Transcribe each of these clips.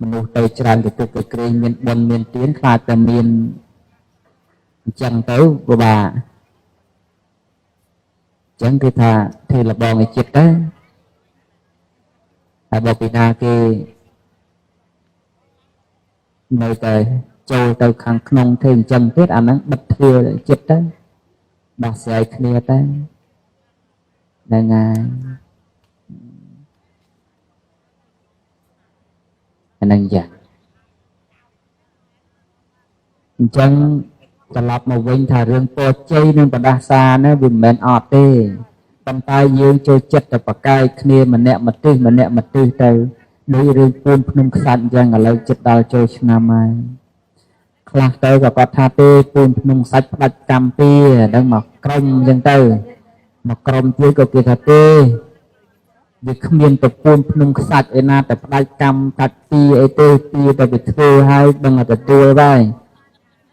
មនុស្សទៅច្រើនទៅទឹកទៅក្រែងមានបុណ្យមានទានខ្លាចតែមានអញ្ចឹងទៅពិបាកអញ្ចឹងគឺថាធ្វើលបងឲ្យចិត្តទៅហើយបើពីណាគេនៅតែចូលទៅខាងក្នុងធ្វើអញ្ចឹងទៀតអាហ្នឹងបិទទ្វារចិត្តទៅដោះស្រាយគ្នាទៅហ្នឹងហើយអាហ្នឹងយ៉ាងអញ្ចឹងត្រឡប់មកវិញថារឿងពរជ័យនិងបដាសាណាវាមិនមែនអត់ទេប៉ុន្តែយើងចូលចិត្តតែប្រកែកគ្នាម្នាក់មកទិសម្នាក់មកទិសទៅដូចរឿងពូនភ្នំខ្សាច់អញ្ចឹងឥឡូវចិត្តដល់ចូលឆ្នាំហើយខ្លះទៅក៏គាត់ថាទេពូនភ្នំខ្សាច់ផ្ដាច់កម្មពីហ្នឹងមកក្រុមអញ្ចឹងទៅមកក្រុមទៀតក៏គេថាទេវាគ្មានប្រពូនភ្នំខ្សាច់ឯណាតែផ្ដាច់កម្មកាត់ពីអីទេពីតែវាធ្វើឲ្យដឹងតែទទួលដែរ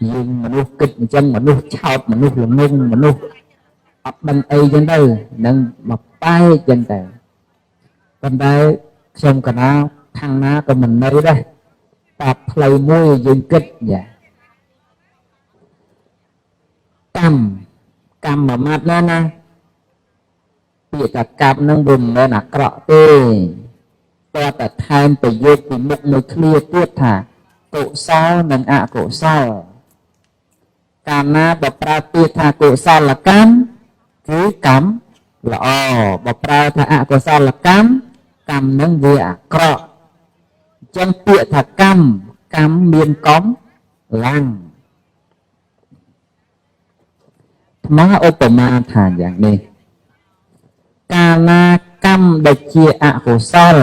យើងមនុស្សគិតអញ្ចឹងមនុស្សឆោតមនុស្សល្ងងមនុស្សអត់ដឹងអីចឹងទៅនឹងមកបែកចឹងទៅប៉ុន្តែខ្ញុំកណាខាងណាក៏មិននៅដែរតែផ្លូវមួយយើងគិតយ៉ាកម្មមួយម៉ាត់ណាពាក្យថាកម្មនឹងមិនមែនអាក្រក់ទេតែតែថែមប្រយោគពីមុខមួយឃ្លាទៀតថាកុសលនិងអកុសលកាលណាបើប្រើពាក្យថាកុសលកម្មគឺកម្មល្អបើប្រើថាអកុសលកម្មនឹងវាអាក្រក់អញ្ចឹងពាក្យថាកម្មមានកំលាំងថ្មឧបមាថាយ៉ាងនេះកាលណាកម្មដែលជាអកុសល